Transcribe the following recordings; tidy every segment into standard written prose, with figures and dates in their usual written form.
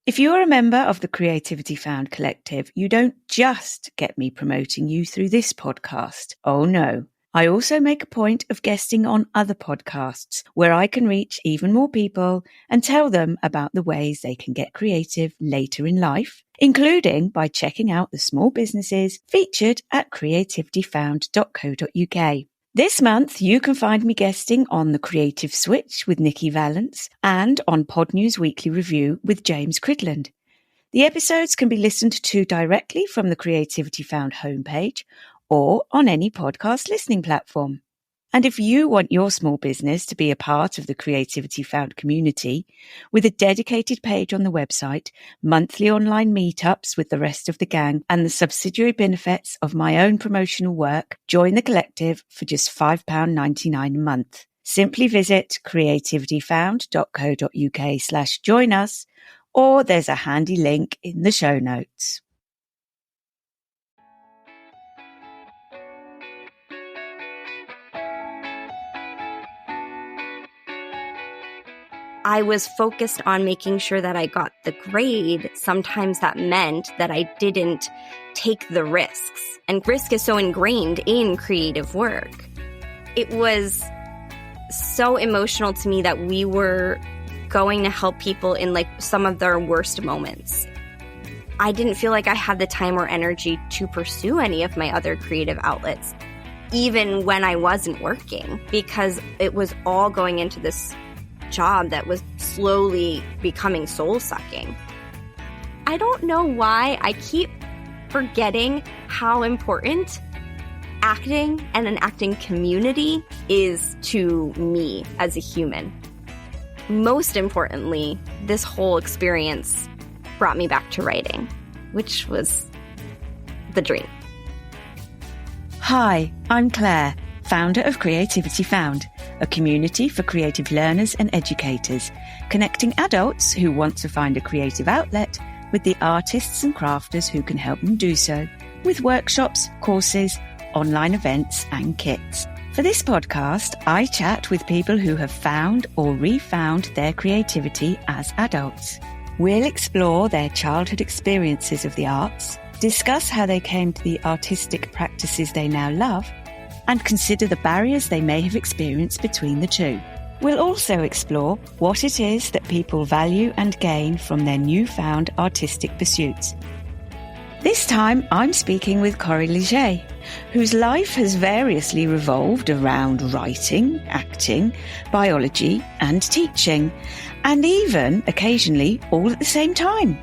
If you're a member of the Creativity Found Collective, you don't just get me promoting you through this podcast. Oh no. I also make a point of guesting on other podcasts where I can reach even more people and tell them about the ways they can get creative later in life, including by checking out the small businesses featured at creativityfound.co.uk. This month, you can find me guesting on The Creative Switch with Nikki Valance and on Podnews Weekly Review with James Cridland. The episodes can be listened to directly from the Creativity Found homepage or on any podcast listening platform. And if you want your small business to be a part of the Creativity Found community, with a dedicated page on the website, monthly online meetups with the rest of the gang, and the subsidiary benefits of my own promotional work, join the collective for just £5.99 a month. Simply visit creativityfound.co.uk/join us, or there's a handy link in the show notes. I was focused on making sure that I got the grade. Sometimes that meant that I didn't take the risks. And risk is so ingrained in creative work. It was so emotional to me that we were going to help people in like some of their worst moments. I didn't feel like I had the time or energy to pursue any of my other creative outlets, even when I wasn't working, because it was all going into this job that was slowly becoming soul-sucking. I don't know why I keep forgetting how important acting and an acting community is to me as a human. Most importantly, this whole experience brought me back to writing, which was the dream. Hi, I'm Claire, founder of Creativity Found, a community for creative learners and educators, connecting adults who want to find a creative outlet with the artists and crafters who can help them do so, with workshops, courses, online events and kits. For this podcast, I chat with people who have found or refound their creativity as adults. We'll explore their childhood experiences of the arts, discuss how they came to the artistic practices they now love, and consider the barriers they may have experienced between the two. We'll also explore what it is that people value and gain from their newfound artistic pursuits. This time, I'm speaking with Corrie Legge, whose life has variously revolved around writing, acting, biology, and teaching, and even, occasionally, all at the same time.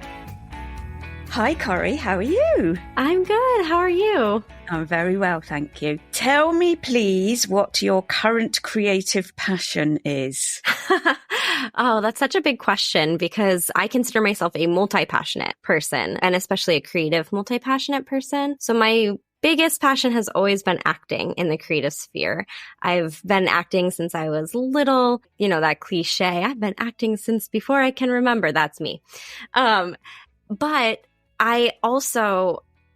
Hi, Corrie. How are you? I'm good. How are you? I'm very well, thank you. Tell me, please, what your current creative passion is. Oh, that's such a big question because I consider myself a multi-passionate person, and especially a creative multi-passionate person. So my biggest passion has always been acting in the creative sphere. I've been acting since I was little. You know, that cliche, I've been acting since before I can remember. That's me. But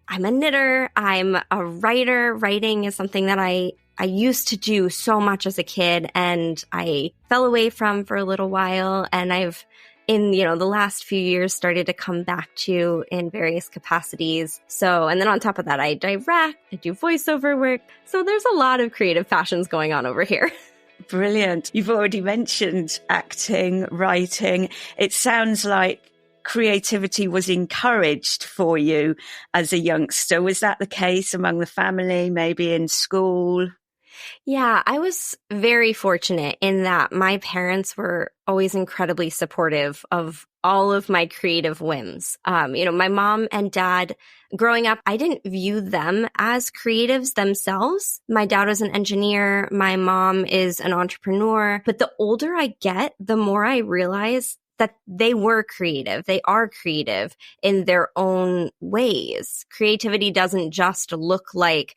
I'm a knitter. I'm a writer. Writing is something that I used to do so much as a kid, and I fell away from for a little while. And I've, in the last few years, started to come back to in various capacities. So, and then on top of that, I direct, I do voiceover work. So there's a lot of creative passions going on over here. Brilliant. You've already mentioned acting, writing. It sounds like creativity was encouraged for you as a youngster. Was that the case among the family, maybe in school? Yeah, I was very fortunate in that my parents were always incredibly supportive of all of my creative whims. My mom and dad, growing up, I didn't view them as creatives themselves. My dad was an engineer. My mom is an entrepreneur. But the older I get, the more I realize that they were creative. They are creative in their own ways. Creativity doesn't just look like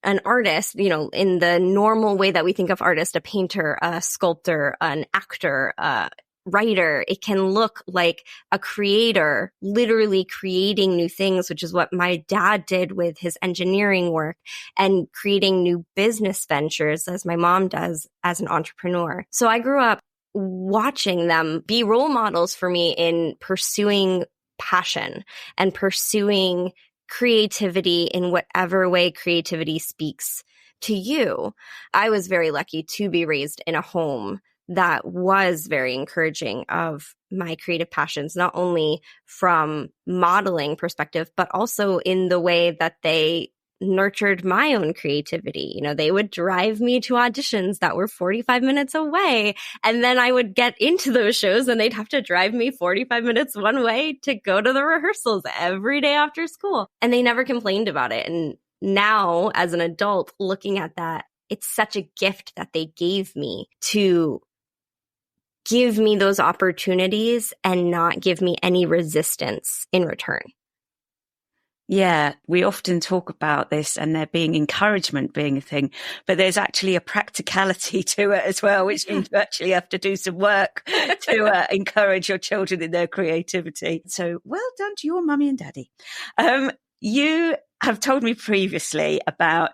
an artist, in the normal way that we think of artist, a painter, a sculptor, an actor, a writer. It can look like a creator literally creating new things, which is what my dad did with his engineering work, and creating new business ventures as my mom does as an entrepreneur. So I grew up watching them be role models for me in pursuing passion and pursuing creativity in whatever way creativity speaks to you. I was very lucky to be raised in a home that was very encouraging of my creative passions, not only from modeling perspective, but also in the way that they nurtured my own creativity. You know, they would drive me to auditions that were 45 minutes away. And then I would get into those shows and they'd have to drive me 45 minutes one way to go to the rehearsals every day after school. And they never complained about it. And now as an adult looking at that, it's such a gift that they gave me to give me those opportunities and not give me any resistance in return. Yeah, we often talk about this and there being encouragement being a thing, but there's actually a practicality to it as well, which means you actually have to do some work to encourage your children in their creativity. So well done to your mummy and daddy. You have told me previously about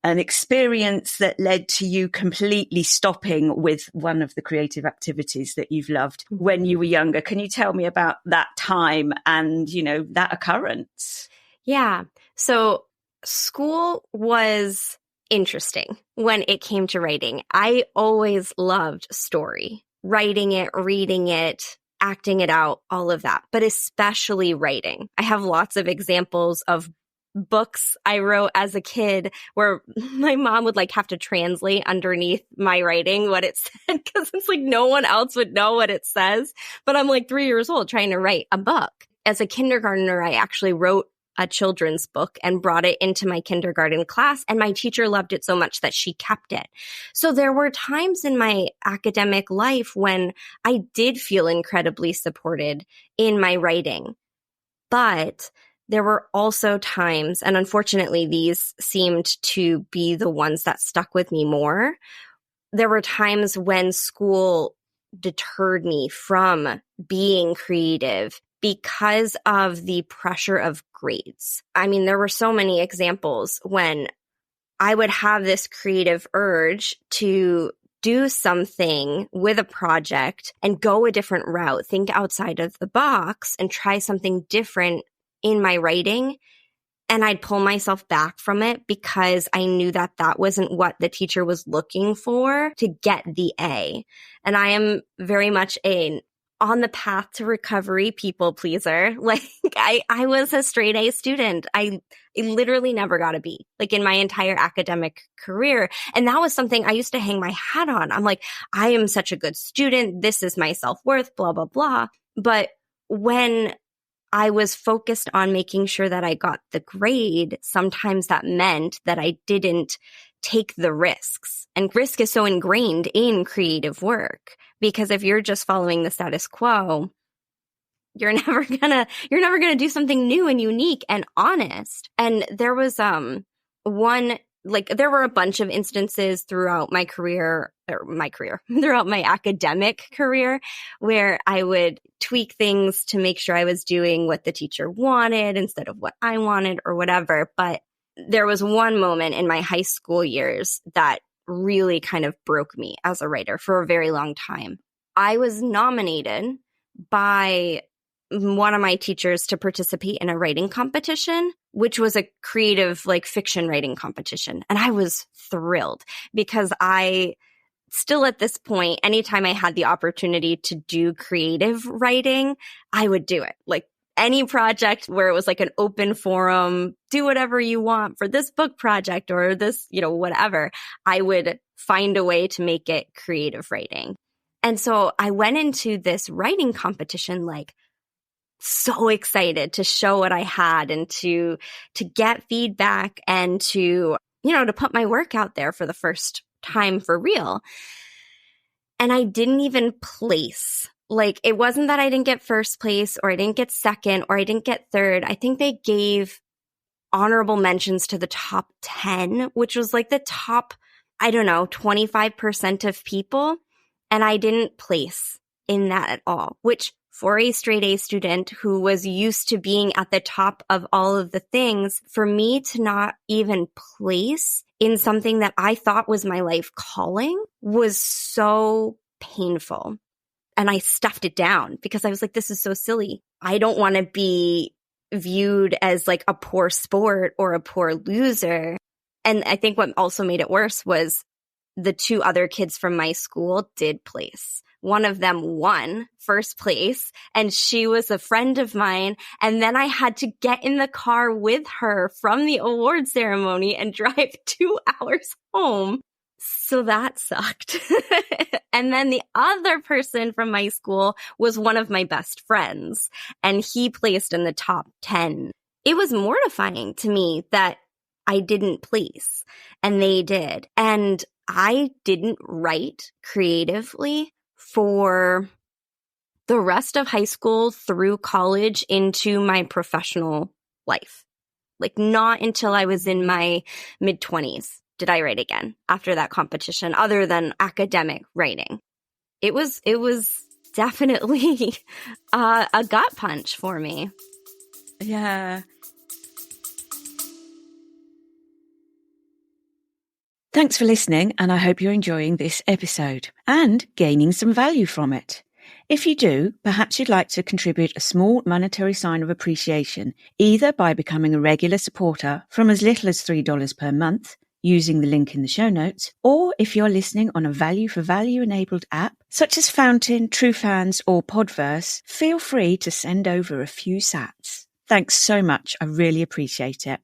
an experience that led to you completely stopping with one of the creative activities that you've loved when you were younger. Can you tell me about that time and, you know, that occurrence? Yeah. So school was interesting when it came to writing. I always loved story, writing it, reading it, acting it out, all of that, but especially writing. I have lots of examples of books I wrote as a kid where my mom would like have to translate underneath my writing what it said because it's like no one else would know what it says. But I'm like 3 years old trying to write a book. As a kindergartner, I actually wrote a children's book and brought it into my kindergarten class. And my teacher loved it so much that she kept it. So there were times in my academic life when I did feel incredibly supported in my writing. But there were also times, and unfortunately these seemed to be the ones that stuck with me more. There were times when school deterred me from being creative because of the pressure of grades. I mean, there were so many examples when I would have this creative urge to do something with a project and go a different route, think outside of the box and try something different in my writing. And I'd pull myself back from it because I knew that that wasn't what the teacher was looking for to get the A. And I am very much a on the path to recovery people pleaser. Like I was a straight A student. I literally never got a B, like in my entire academic career. And that was something I used to hang my hat on. I'm like, I am such a good student. This is my self-worth, blah, blah, blah. But when I was focused on making sure that I got the grade, sometimes that meant that I didn't take the risks. And risk is so ingrained in creative work because if you're just following the status quo, you're never gonna do something new and unique and honest. And there was there were a bunch of instances throughout my throughout my academic career where I would tweak things to make sure I was doing what the teacher wanted instead of what I wanted or whatever. But there was one moment in my high school years that really kind of broke me as a writer for a very long time. I was nominated by one of my teachers to participate in a writing competition, which was a creative fiction writing competition. And I was thrilled because I still at this point, anytime I had the opportunity to do creative writing, I would do it. Like any project where it was like an open forum, do whatever you want for this book project or this, whatever, I would find a way to make it creative writing. And so I went into this writing competition so excited to show what I had and to get feedback and to put my work out there for the first time for real. And I didn't even place. It wasn't that I didn't get first place or I didn't get second or I didn't get third. I think they gave honorable mentions to the top 10, which was the top, 25% of people. And I didn't place in that at all, which for a straight A student who was used to being at the top of all of the things, for me to not even place in something that I thought was my life calling was so painful. And I stuffed it down because I was like, this is so silly. I don't want to be viewed as like a poor sport or a poor loser. And I think what also made it worse was the two other kids from my school did place. One of them won first place, and she was a friend of mine. And then I had to get in the car with her from the award ceremony and drive 2 hours home. So that sucked. And then the other person from my school was one of my best friends, and he placed in the top 10. It was mortifying to me that I didn't place, and they did. And I didn't write creatively for the rest of high school through college into my professional life. Like, not until I was in my mid-20s did I write again after that competition, other than academic writing. It was definitely a gut punch for me. Yeah. Thanks for listening, and I hope you're enjoying this episode and gaining some value from it. If you do, perhaps you'd like to contribute a small monetary sign of appreciation, either by becoming a regular supporter from as little as $3 per month, using the link in the show notes, or if you're listening on a value for value enabled app, such as Fountain, TrueFans, or Podverse, feel free to send over a few sats. Thanks so much. I really appreciate it.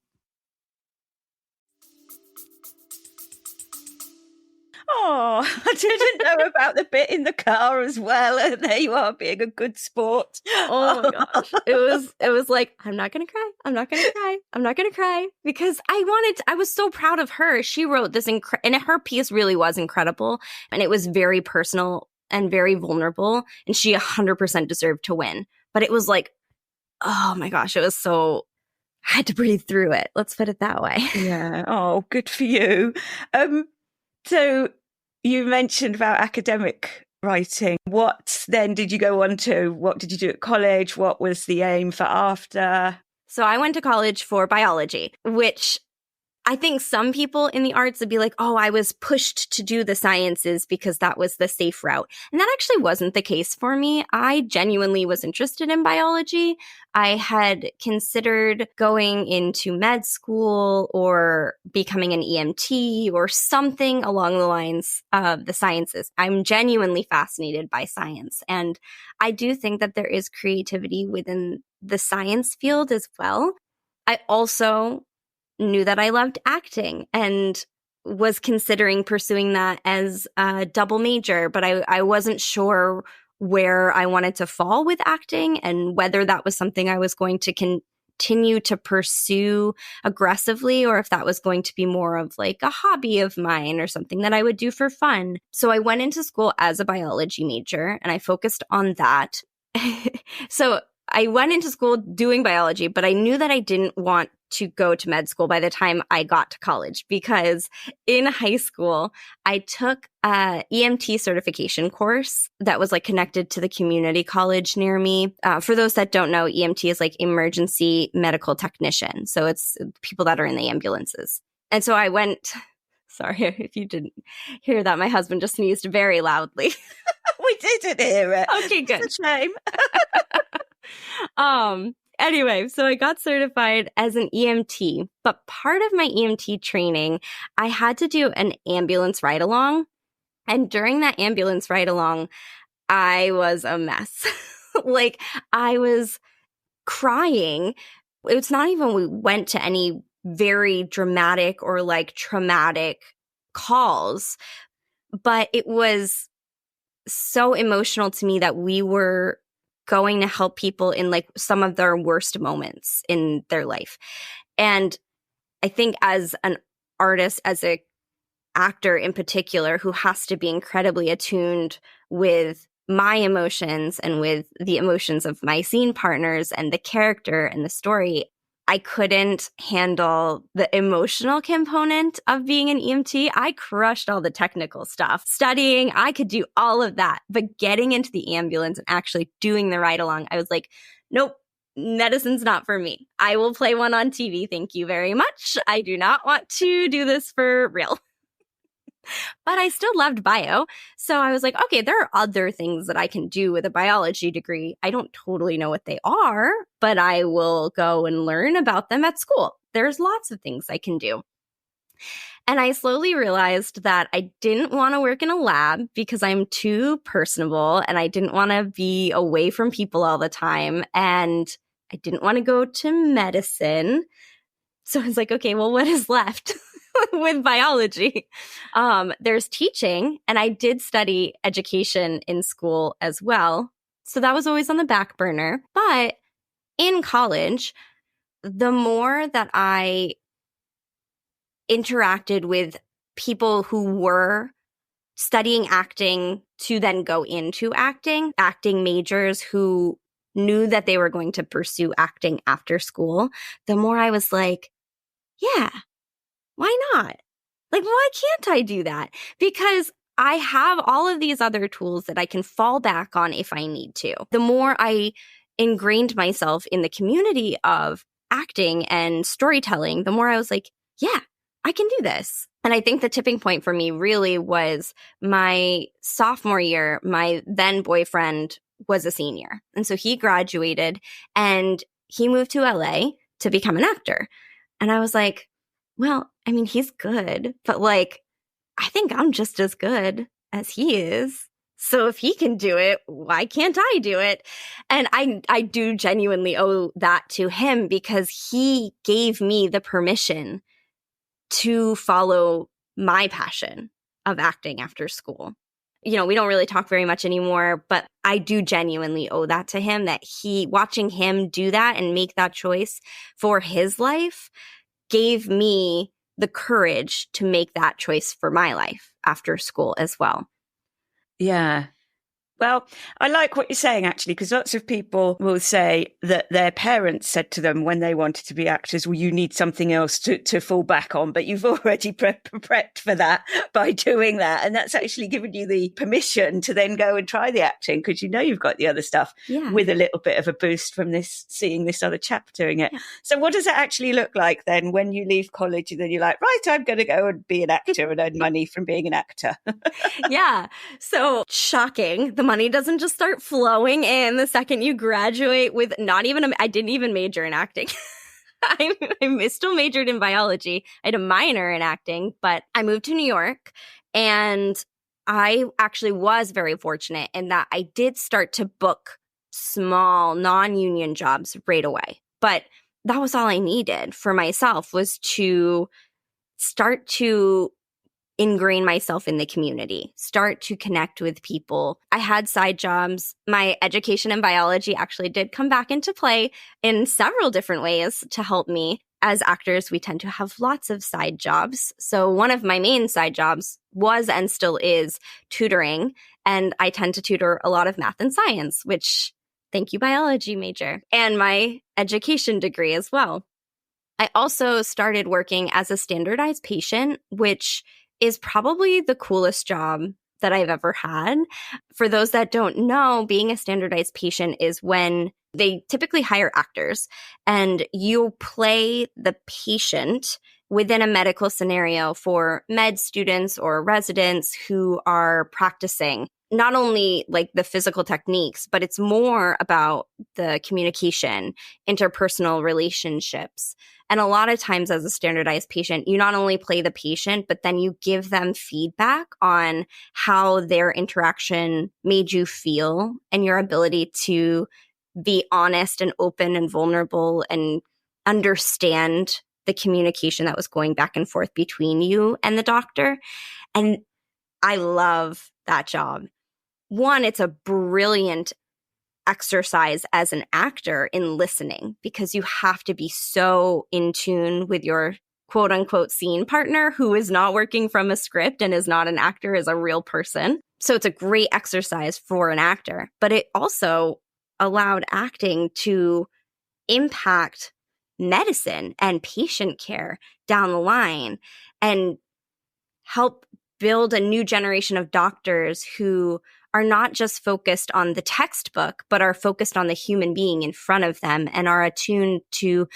Oh, I didn't know about the bit in the car as well. And there you are, being a good sport. Oh my gosh. It was like, I'm not going to cry. I'm not going to cry. I'm not going to cry, because I was so proud of her. She wrote this and her piece really was incredible. And it was very personal and very vulnerable. And she 100% deserved to win. But it was like, oh my gosh, it was so, I had to breathe through it. Let's put it that way. Yeah. Oh, good for you. So you mentioned about academic writing. What then did you go on to? What did you do at college? What was the aim for after? So I went to college for biology, which I think some people in the arts would be like, oh, I was pushed to do the sciences because that was the safe route. And that actually wasn't the case for me. I genuinely was interested in biology. I had considered going into med school or becoming an EMT or something along the lines of the sciences. I'm genuinely fascinated by science. And I do think that there is creativity within the science field as well. I also knew that I loved acting and was considering pursuing that as a double major, but I wasn't sure where I wanted to fall with acting and whether that was something I was going to continue to pursue aggressively, or if that was going to be more of like a hobby of mine or something that I would do for fun. So I went into school as a biology major and I focused on that. So I went into school doing biology, but I knew that I didn't want to go to med school by the time I got to college, because in high school, I took a EMT certification course that was like connected to the community college near me. For those that don't know, EMT is like emergency medical technician. So it's people that are in the ambulances. And so I went, sorry if you didn't hear that, my husband just sneezed very loudly. We didn't hear it. Okay, good. It's a shame. Anyway, so I got certified as an EMT, but part of my EMT training, I had to do an ambulance ride-along. And during that ambulance ride-along, I was a mess. Like, I was crying. It's not even we went to any very dramatic or like traumatic calls, but it was so emotional to me that we were going to help people in like some of their worst moments in their life. And I think as an artist, as an actor in particular, who has to be incredibly attuned with my emotions and with the emotions of my scene partners and the character and the story, I couldn't handle the emotional component of being an EMT. I crushed all the technical stuff. Studying, I could do all of that. But getting into the ambulance and actually doing the ride along, I was like, nope, medicine's not for me. I will play one on TV. Thank you very much. I do not want to do this for real. But I still loved bio. So I was like, okay, there are other things that I can do with a biology degree. I don't totally know what they are, but I will go and learn about them at school. There's lots of things I can do. And I slowly realized that I didn't want to work in a lab because I'm too personable and I didn't want to be away from people all the time. And I didn't want to go to medicine. So I was like, okay, well, what is left with biology? There's teaching, and I did study education in school as well. So that was always on the back burner. But in college, the more that I interacted with people who were studying acting to then go into acting majors who knew that they were going to pursue acting after school, the more I was like, yeah, why not? Like, why can't I do that? Because I have all of these other tools that I can fall back on if I need to. The more I ingrained myself in the community of acting and storytelling, the more I was like, yeah, I can do this. And I think the tipping point for me really was my sophomore year. My then boyfriend was a senior. And so he graduated and he moved to LA to become an actor. And I was like, well, I mean, he's good, but like, I think I'm just as good as he is. So if he can do it, why can't I do it? And I do genuinely owe that to him because he gave me the permission to follow my passion of acting after school. You know, we don't really talk very much anymore, but I do genuinely owe that to him, that watching him do that and make that choice for his life gave me the courage to make that choice for my life after school as well. Yeah. Well, I like what you're saying, actually, because lots of people will say that their parents said to them when they wanted to be actors, well, you need something else to fall back on. But you've already prepped for that by doing that. And that's actually given you the permission to then go and try the acting because you know you've got the other stuff with a little bit of a boost from seeing this other chap doing it. Yeah. So what does it actually look like then when you leave college and then you're like, right, I'm going to go and be an actor and earn money from being an actor? Yeah. So shocking. The money doesn't just start flowing in the second you graduate with I didn't even major in acting. I still majored in biology. I had a minor in acting, but I moved to New York and I actually was very fortunate in that I did start to book small non-union jobs right away. But that was all I needed for myself, was to start to ingrain myself in the community, start to connect with people. I had side jobs. My education in biology actually did come back into play in several different ways to help me. As actors, we tend to have lots of side jobs. So one of my main side jobs was and still is tutoring. And I tend to tutor a lot of math and science, which, thank you, biology major, and my education degree as well. I also started working as a standardized patient, which is probably the coolest job that I've ever had. For those that don't know, being a standardized patient is when they typically hire actors and you play the patient within a medical scenario for med students or residents who are practicing not only like the physical techniques, but it's more about the communication, interpersonal relationships. And a lot of times as a standardized patient, you not only play the patient, but then you give them feedback on how their interaction made you feel and your ability to be honest and open and vulnerable and understand the communication that was going back and forth between you and the doctor. And I love that job. One, it's a brilliant exercise as an actor in listening because you have to be so in tune with your quote unquote scene partner who is not working from a script and is not an actor, is a real person. So it's a great exercise for an actor, but it also allowed acting to impact medicine and patient care down the line and help build a new generation of doctors who are not just focused on the textbook, but are focused on the human being in front of them and are attuned to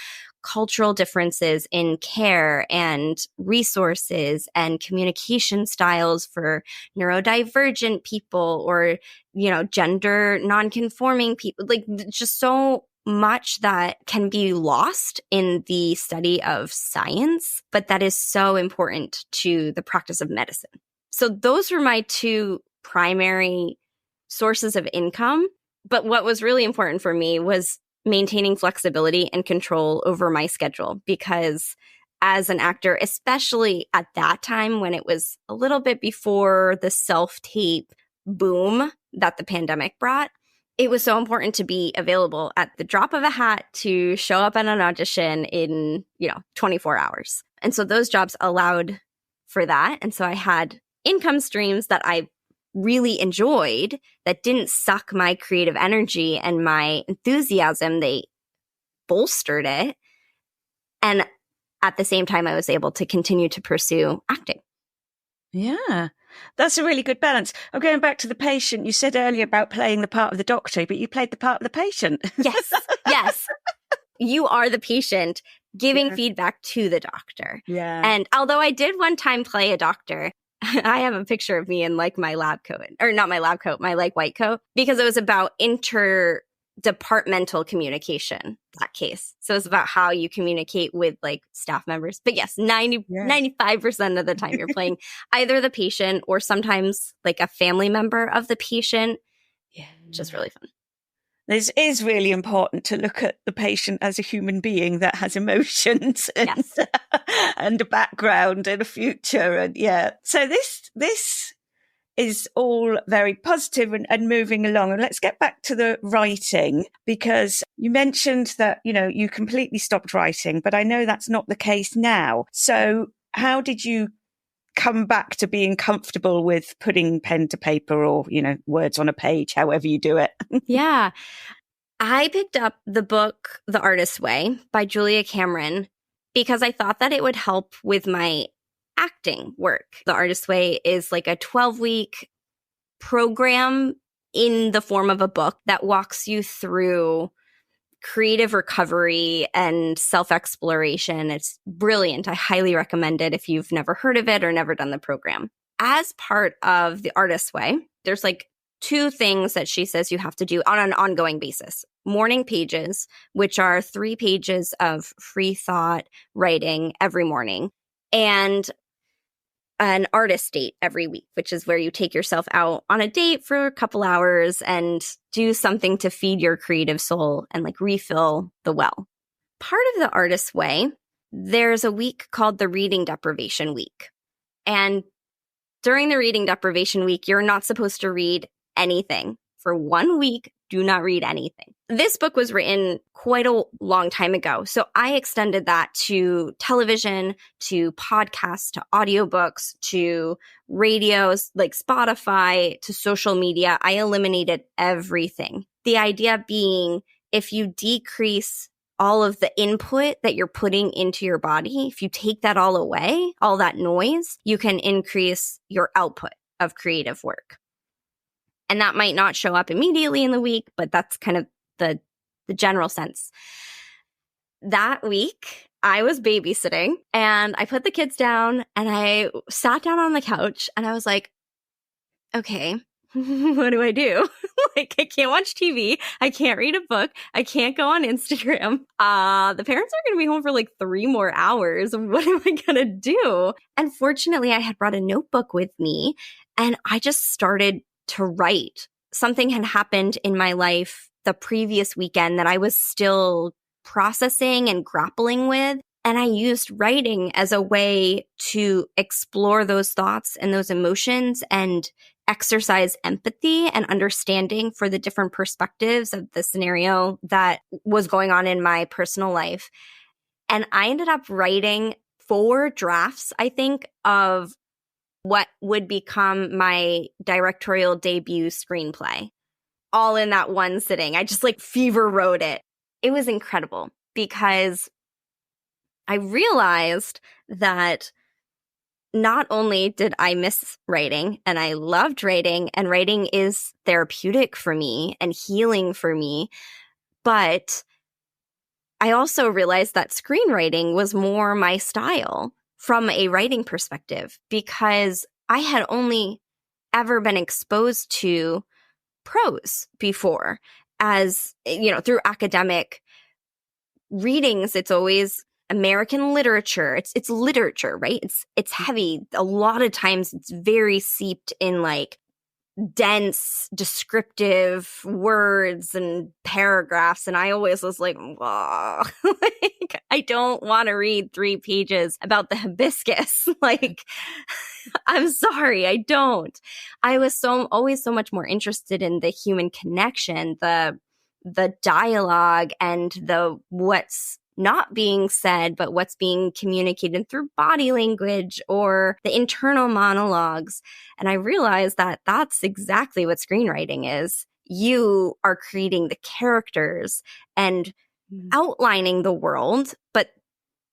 cultural differences in care and resources and communication styles for neurodivergent people or, gender nonconforming people. Like, just so much that can be lost in the study of science, but that is so important to the practice of medicine. So those were my two primary sources of income. But what was really important for me was maintaining flexibility and control over my schedule, because as an actor, especially at that time when it was a little bit before the self-tape boom that the pandemic brought, it was so important to be available at the drop of a hat to show up at an audition in, 24 hours. And so those jobs allowed for that. And so I had income streams that I really enjoyed that didn't suck my creative energy and my enthusiasm. They bolstered it. And at the same time, I was able to continue to pursue acting. Yeah, that's a really good balance. I'm going back to the patient. You said earlier about playing the part of the doctor, but you played the part of the patient. Yes. You are the patient giving feedback to the doctor. Yeah. And although I did one time play a doctor, I have a picture of me in like my lab coat, or not my lab coat, my like white coat, because it was about interdepartmental communication, that case. So it's about how you communicate with like staff members. But yes, 95% of the time you're playing either the patient or sometimes like a family member of the patient. Yeah. Which is really fun. This is really important to look at the patient as a human being that has emotions and, yes. and a background and a future. And so this is all very positive and moving along. And let's get back to the writing, because you mentioned that, you completely stopped writing, but I know that's not the case now. So how did you come back to being comfortable with putting pen to paper or, words on a page, however you do it? Yeah. I picked up the book, The Artist's Way by Julia Cameron, because I thought that it would help with my acting work. The Artist's Way is like a 12-week program in the form of a book that walks you through creative recovery and self-exploration. It's brilliant. I highly recommend it if you've never heard of it or never done the program. As part of the Artist's Way, there's like 2 things that she says you have to do on an ongoing basis. Morning pages, which are 3 pages of free thought writing every morning, and an artist date every week, which is where you take yourself out on a date for a couple hours and do something to feed your creative soul and like refill the well. Part of the Artist's Way, there's a week called the Reading Deprivation Week. And during the Reading Deprivation Week, you're not supposed to read anything. For 1 week, do not read anything. This book was written quite a long time ago, so I extended that to television, to podcasts, to audiobooks, to radios like Spotify, to social media. I eliminated everything. The idea being, if you decrease all of the input that you're putting into your body, if you take that all away, all that noise, you can increase your output of creative work. And that might not show up immediately in the week, but that's kind of the general sense. That week, I was babysitting and I put the kids down and I sat down on the couch and I was like, okay, what do I do? Like, I can't watch TV. I can't read a book. I can't go on Instagram. The parents are going to be home for like 3 more hours. What am I going to do? And fortunately, I had brought a notebook with me and I just started to write. Something had happened in my life the previous weekend that I was still processing and grappling with. And I used writing as a way to explore those thoughts and those emotions and exercise empathy and understanding for the different perspectives of the scenario that was going on in my personal life. And I ended up writing 4 drafts, I think, of what would become my directorial debut screenplay, all in that one sitting. I just like fever wrote it. It was incredible because I realized that not only did I miss writing and I loved writing, and writing is therapeutic for me and healing for me, but I also realized that screenwriting was more my style from a writing perspective, because I had only ever been exposed to prose before. As, through academic readings, it's always American literature. It's literature, right? It's heavy. A lot of times it's very seeped in like dense, descriptive words and paragraphs. And I always was like, wow, like, I don't want to read 3 pages about the hibiscus. Like, I'm sorry, I don't. I was always so much more interested in the human connection, the dialogue, and the what's not being said, but what's being communicated through body language or the internal monologues. And I realized that that's exactly what screenwriting is. You are creating the characters and outlining the world, but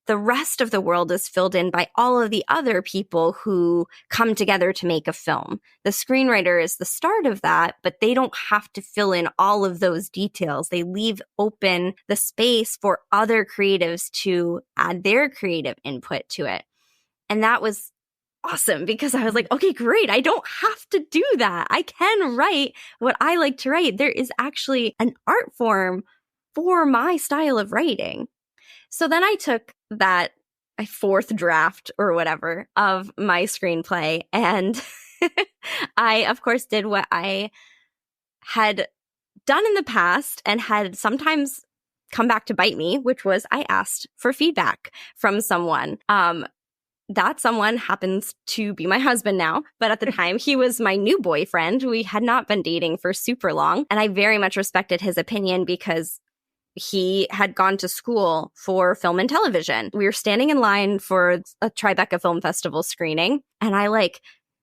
the rest of the world is filled in by all of the other people who come together to make a film. The screenwriter is the start of that, but they don't have to fill in all of those details. They leave open the space for other creatives to add their creative input to it. And that was awesome, because I was like, okay, great. I don't have to do that. I can write what I like to write. There is actually an art form for my style of writing. So then I took that 4th draft or whatever of my screenplay, and I, of course, did what I had done in the past and had sometimes come back to bite me, which was I asked for feedback from someone. That someone happens to be my husband now, but at the time he was my new boyfriend. We had not been dating for super long, and I very much respected his opinion because he had gone to school for film and television. We were standing in line for a Tribeca Film Festival screening, and I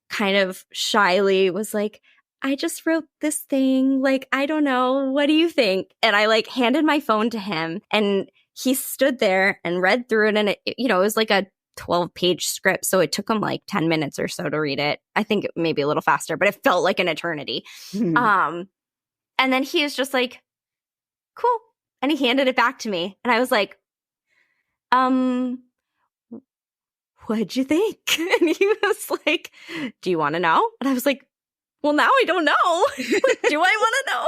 kind of shyly was like, I just wrote this thing. I don't know. What do you think? And I handed my phone to him, and he stood there and read through it. And it was like a 12-page script. So it took him 10 minutes or so to read it. I think it may be a little faster, but it felt like an eternity. And then he was just like, cool. And he handed it back to me. And I was like, what'd you think? And he was like, do you want to know? And I was like, well, now I don't know. Do I want to know?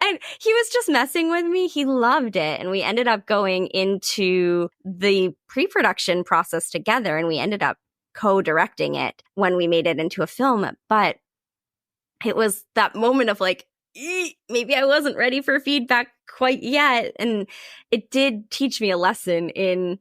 And he was just messing with me. He loved it. And we ended up going into the pre-production process together, and we ended up co-directing it when we made it into a film. But it was that moment of maybe I wasn't ready for feedback quite yet. And it did teach me a lesson in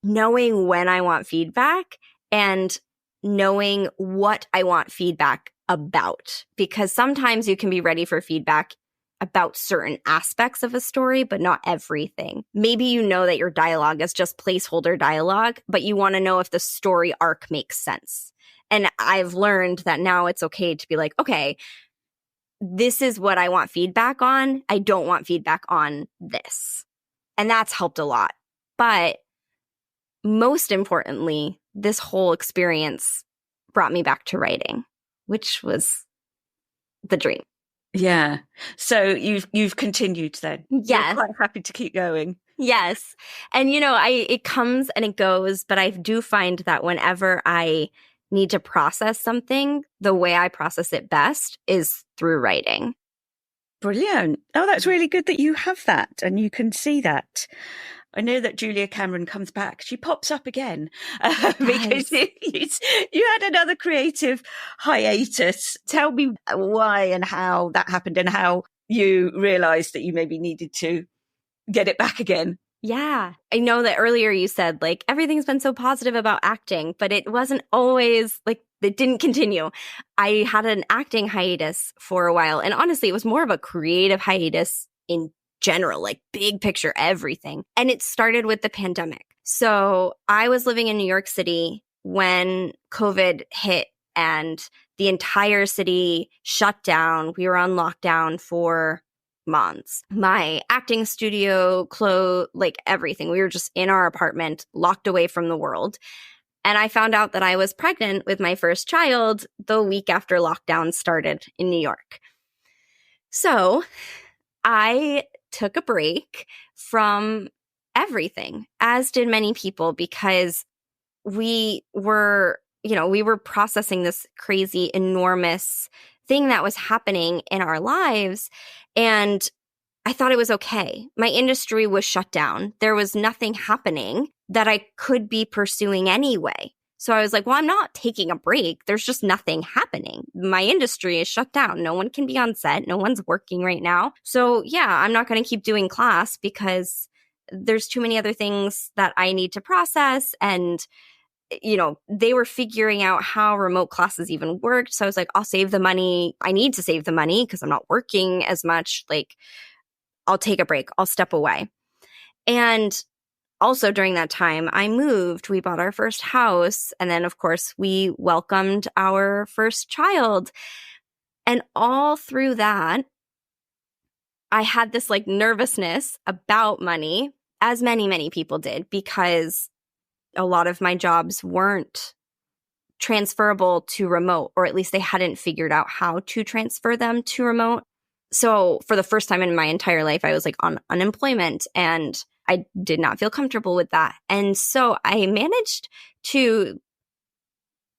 knowing when I want feedback and knowing what I want feedback about. Because sometimes you can be ready for feedback about certain aspects of a story, but not everything. Maybe you know that your dialogue is just placeholder dialogue, but you want to know if the story arc makes sense. And I've learned that now it's okay to be like, okay, this is what I want feedback on. I don't want feedback on this. And that's helped a lot. But most importantly, this whole experience brought me back to writing, which was the dream. Yeah. So you've continued then. Yes. You're quite happy to keep going. Yes. And it comes and it goes, but I do find that whenever I need to process something, the way I process it best is through writing. Brilliant. Oh, that's really good that you have that and you can see that. I know that Julia Cameron comes back. She pops up again because you had another creative hiatus. Tell me why and how that happened and how you realized that you maybe needed to get it back again. Yeah. I know that earlier you said everything's been so positive about acting, but it wasn't always it didn't continue. I had an acting hiatus for a while. And honestly, it was more of a creative hiatus in general, big picture, everything. And it started with the pandemic. So I was living in New York City when COVID hit and the entire city shut down. We were on lockdown for months. My acting studio closed, everything. We were just in our apartment, locked away from the world. And I found out that I was pregnant with my first child the week after lockdown started in New York. So I took a break from everything, as did many people, because we were processing this crazy, enormous thing that was happening in our lives. And I thought it was okay. My industry was shut down. There was nothing happening that I could be pursuing anyway. So I was like, well, I'm not taking a break. There's just nothing happening. My industry is shut down. No one can be on set. No one's working right now. So yeah, I'm not going to keep doing class because there's too many other things that I need to process. And they were figuring out how remote classes even worked. So I was like, I'll save the money. I need to save the money because I'm not working as much. Like, I'll take a break. I'll step away. And also during that time, I moved. We bought our first house. And then, of course, we welcomed our first child. And all through that, I had this like nervousness about money, as many, many people did, because a lot of my jobs weren't transferable to remote, or at least they hadn't figured out how to transfer them to remote. So for the first time in my entire life, I was like on unemployment, and I did not feel comfortable with that. And so I managed to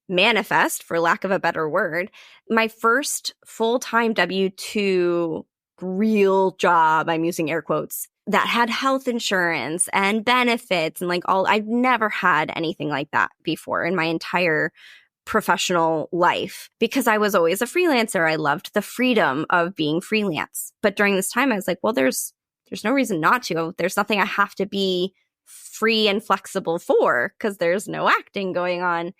manifest, for lack of a better word, my first full-time W-2 real job, I'm using air quotes, that had health insurance and benefits and I've never had anything like that before in my entire professional life, because I was always a freelancer. I loved the freedom of being freelance. But during this time, I was like, well, there's no reason not to. There's nothing I have to be free and flexible for, because there's no acting going on.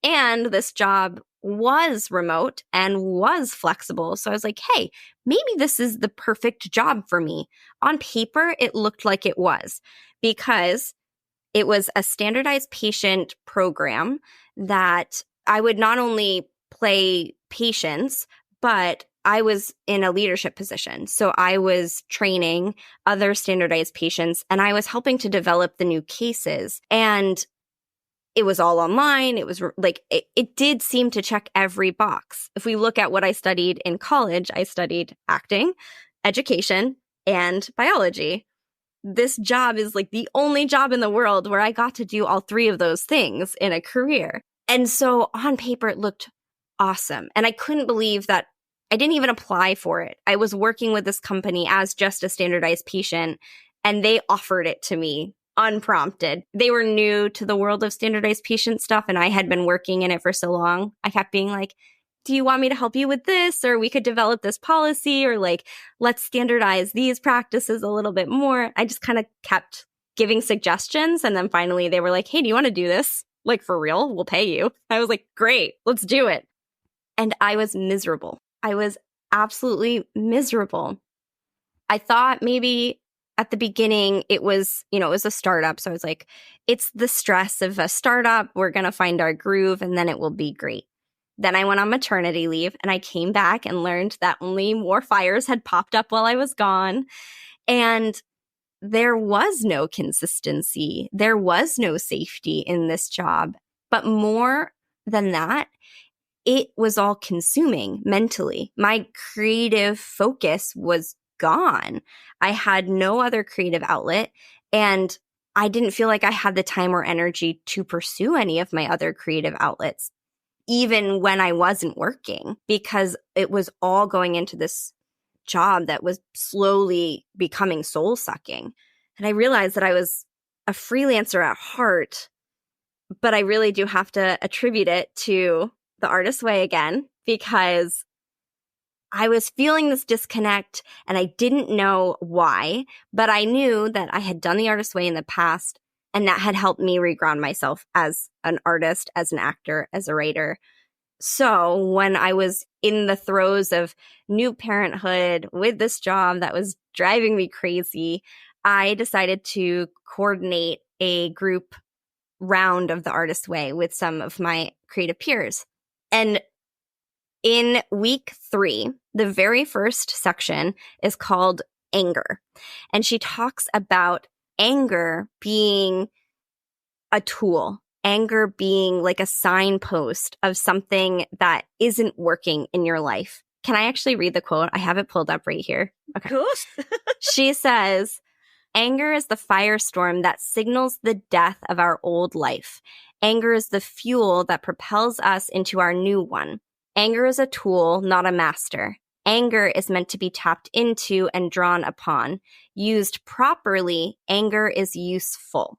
And this job was remote and was flexible. So I was like, hey, maybe this is the perfect job for me. On paper, it looked like it was, because it was a standardized patient program that I would not only play patients, but I was in a leadership position. So I was training other standardized patients, and I was helping to develop the new cases. And it was all online. It was like, it did seem to check every box. If we look at what I studied in college, I studied acting, education, and biology. This job is like the only job in the world where I got to do all three of those things in a career. And so on paper, it looked awesome. And I couldn't believe that I didn't even apply for it. I was working with this company as just a standardized patient, and they offered it to me unprompted. They were new to the world of standardized patient stuff, and I had been working in it for so long. I kept being like, do you want me to help you with this? Or we could develop this policy, or like, let's standardize these practices a little bit more. I just kind of kept giving suggestions. And then finally they were like, hey, do you want to do this? Like, for real? We'll pay you. I was like, great, let's do it. And I was miserable. I was absolutely miserable. I thought maybe at the beginning it was a startup. So I was like, it's the stress of a startup. We're going to find our groove and then it will be great. Then I went on maternity leave, and I came back and learned that only more fires had popped up while I was gone. And there was no consistency. There was no safety in this job. But more than that, it was all consuming mentally. My creative focus was gone. I had no other creative outlet, and I didn't feel like I had the time or energy to pursue any of my other creative outlets, even when I wasn't working, because it was all going into this job that was slowly becoming soul sucking. And I realized that I was a freelancer at heart, but I really do have to attribute it to the artist way again, because I was feeling this disconnect and I didn't know why, but I knew that I had done the artist way in the past, and that had helped me reground myself as an artist, as an actor, as a writer. So when I was in the throes of new parenthood with this job that was driving me crazy, I decided to coordinate a group round of the artist way with some of my creative peers. And in week 3, the very first section is called anger. And she talks about anger being a tool, anger being like a signpost of something that isn't working in your life. Can I actually read the quote? I have it pulled up right here. Okay. Of course. She says, anger is the firestorm that signals the death of our old life. Anger is the fuel that propels us into our new one. Anger is a tool, not a master. Anger is meant to be tapped into and drawn upon. Used properly, anger is useful.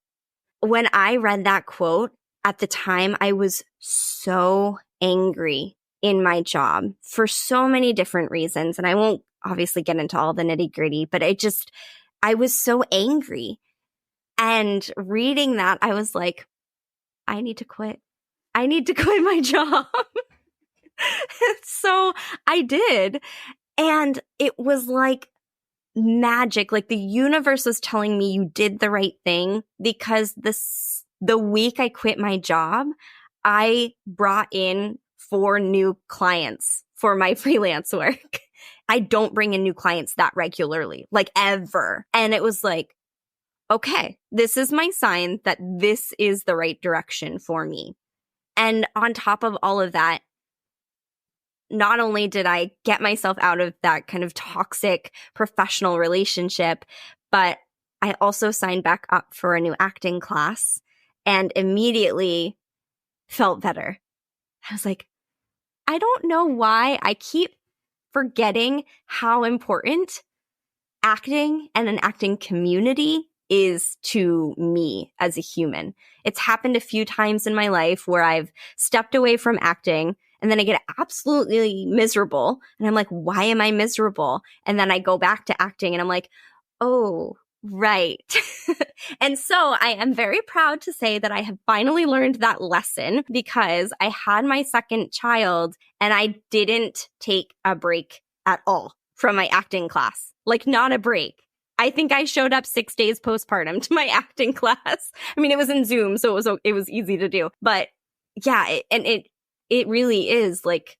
When I read that quote, at the time, I was so angry in my job for so many different reasons. And I won't obviously get into all the nitty gritty, but I was so angry. And reading that, I was like, I need to quit. I need to quit my job. So I did. And it was like magic. Like the universe was telling me you did the right thing, because the week I quit my job, I brought in 4 new clients for my freelance work. I don't bring in new clients that regularly, like ever. And it was like, okay, this is my sign that this is the right direction for me. And on top of all of that, not only did I get myself out of that kind of toxic professional relationship, but I also signed back up for a new acting class and immediately felt better. I was like, I don't know why I keep forgetting how important acting and an acting community is to me as a human. It's happened a few times in my life where I've stepped away from acting and then I get absolutely miserable. And I'm like, why am I miserable? And then I go back to acting and I'm like, oh, right. And so I am very proud to say that I have finally learned that lesson, because I had my second child and I didn't take a break at all from my acting class. Like, not a break. I think I showed up 6 days postpartum to my acting class. I mean, it was in Zoom, so it was easy to do. But yeah, it really is like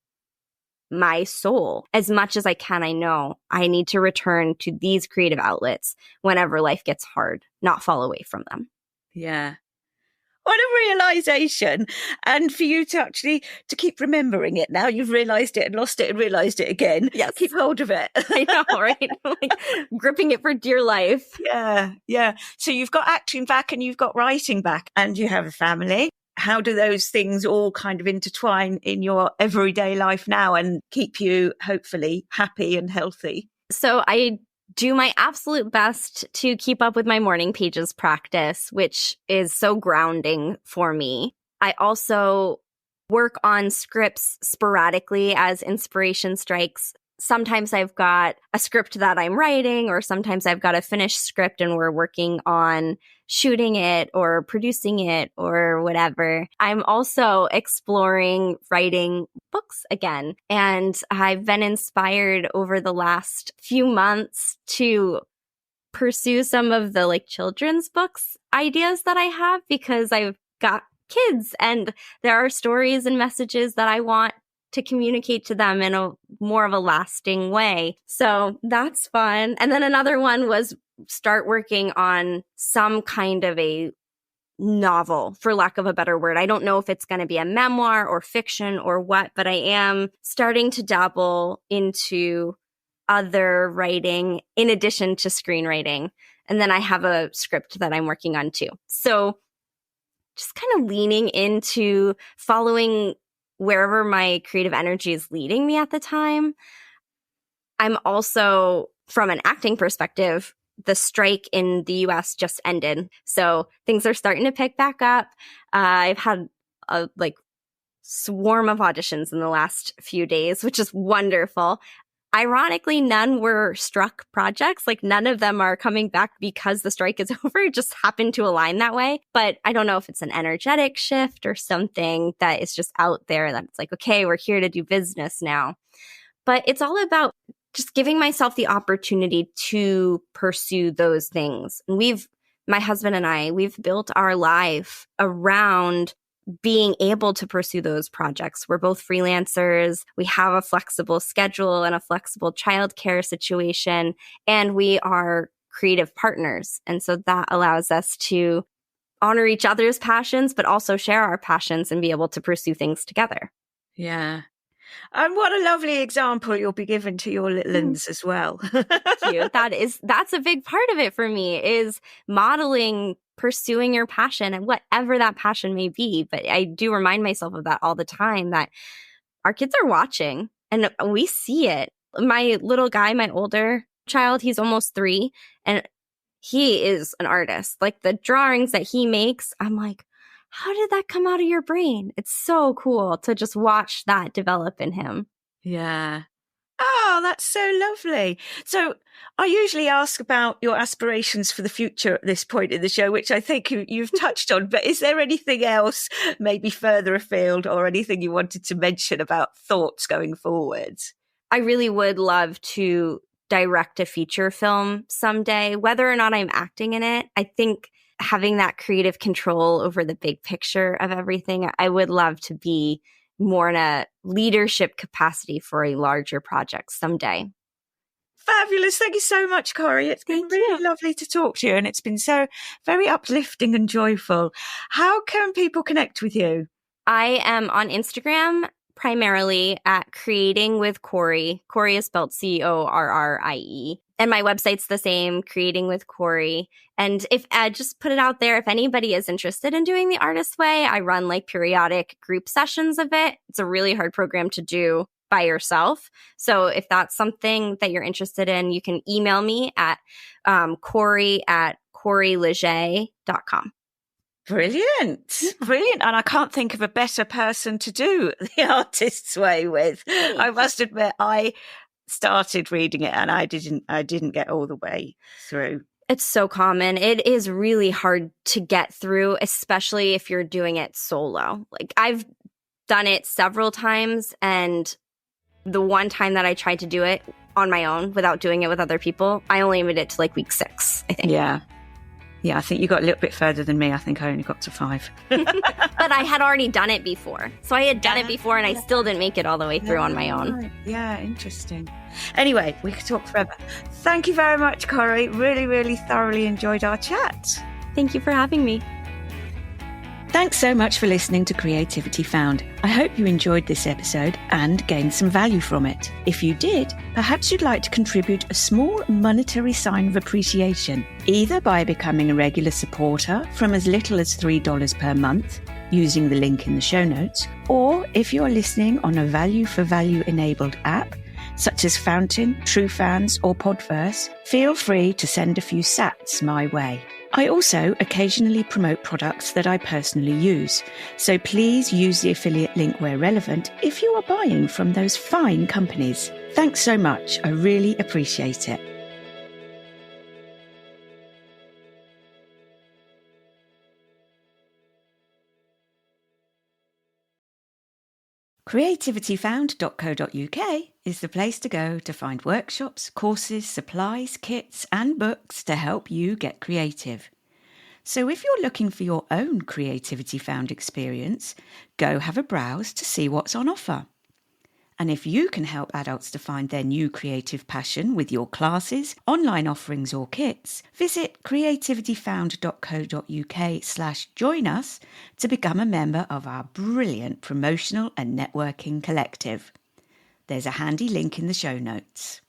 my soul. As much as I can, I know I need to return to these creative outlets whenever life gets hard, not fall away from them. Yeah. What a realization. And for you to actually to keep remembering it now. You've realized it and lost it and realized it again. Yes. Keep hold of it. I know, right? Like gripping it for dear life. Yeah. Yeah. So you've got acting back and you've got writing back and you have a family. How do those things all kind of intertwine in your everyday life now and keep you hopefully happy and healthy? So I do my absolute best to keep up with my morning pages practice, which is so grounding for me. I also work on scripts sporadically as inspiration strikes. Sometimes I've got a script that I'm writing, or sometimes I've got a finished script and we're working on shooting it or producing it or whatever. I'm also exploring writing books again. And I've been inspired over the last few months to pursue some of the like children's books ideas that I have, because I've got kids and there are stories and messages that I want to communicate to them in a more of a lasting way. So that's fun. And then another one was start working on some kind of a novel, for lack of a better word. I don't know if it's going to be a memoir or fiction or what, but I am starting to dabble into other writing in addition to screenwriting. And then I have a script that I'm working on too. So just kind of leaning into following wherever my creative energy is leading me at the time. I'm also, from an acting perspective, the strike in the US just ended. So things are starting to pick back up. I've had a swarm of auditions in the last few days, which is wonderful. Ironically, none were struck projects. Like none of them are coming back because the strike is over. It just happened to align that way. But I don't know if it's an energetic shift or something that is just out there that it's like, okay, we're here to do business now. But it's all about just giving myself the opportunity to pursue those things. And my husband and I, we've built our life around being able to pursue those projects. We're both freelancers. We have a flexible schedule and a flexible childcare situation, and we are creative partners. And so that allows us to honor each other's passions, but also share our passions and be able to pursue things together. Yeah. And what a lovely example you'll be giving to your little ones as well. Thank you. That's a big part of it for me, is modeling pursuing your passion and whatever that passion may be. But I do remind myself of that all the time, that our kids are watching and we see it. My little guy, my older child, he's almost 3, and he is an artist. Like the drawings that he makes, I'm like, how did that come out of your brain? It's so cool to just watch that develop in him. Yeah. Oh, that's so lovely. So I usually ask about your aspirations for the future at this point in the show, which I think you've touched on. But is there anything else, maybe further afield, or anything you wanted to mention about thoughts going forward? I really would love to direct a feature film someday, whether or not I'm acting in it. I think having that creative control over the big picture of everything, I would love to be more in a leadership capacity for a larger project someday. Fabulous. Thank you so much, Corrie. It's been really lovely to talk to you, and it's been so very uplifting and joyful. How can people connect with you? I am on Instagram primarily at Creating with Corrie. Corrie is spelled Corrie. And my website's the same, Creating with Corrie. And if I just put it out there, if anybody is interested in doing the artist way, I run like periodic group sessions of it. It's a really hard program to do by yourself. So if that's something that you're interested in, you can email me at Corrie@corrielegge.com. Brilliant. Brilliant. And I can't think of a better person to do the artist's way with. I must admit, I started reading it and I didn't get all the way through. It's so common. It is really hard to get through, especially if you're doing it solo. Like I've done it several times, and the one time that I tried to do it on my own without doing it with other people, I only made it to like week 6, I think. Yeah. Yeah, I think you got a little bit further than me. I think I only got to 5. But I had already done it before. So I had done it before and I still didn't make it all the way through on my own. Right. Yeah, interesting. Anyway, we could talk forever. Thank you very much, Corrie. Really, really thoroughly enjoyed our chat. Thank you for having me. Thanks so much for listening to Creativity Found. I hope you enjoyed this episode and gained some value from it. If you did, perhaps you'd like to contribute a small monetary sign of appreciation, either by becoming a regular supporter from as little as $3 per month, using the link in the show notes, or if you're listening on a value for value enabled app, such as Fountain, TrueFans, or Podverse, feel free to send a few sats my way. I also occasionally promote products that I personally use, so please use the affiliate link where relevant if you are buying from those fine companies. Thanks so much. I really appreciate it. Creativityfound.co.uk is the place to go to find workshops, courses, supplies, kits, and books to help you get creative. So if you're looking for your own Creativity Found experience, go have a browse to see what's on offer. And if you can help adults to find their new creative passion with your classes, online offerings or kits, visit creativityfound.co.uk/join us to become a member of our brilliant promotional and networking collective. There's a handy link in the show notes.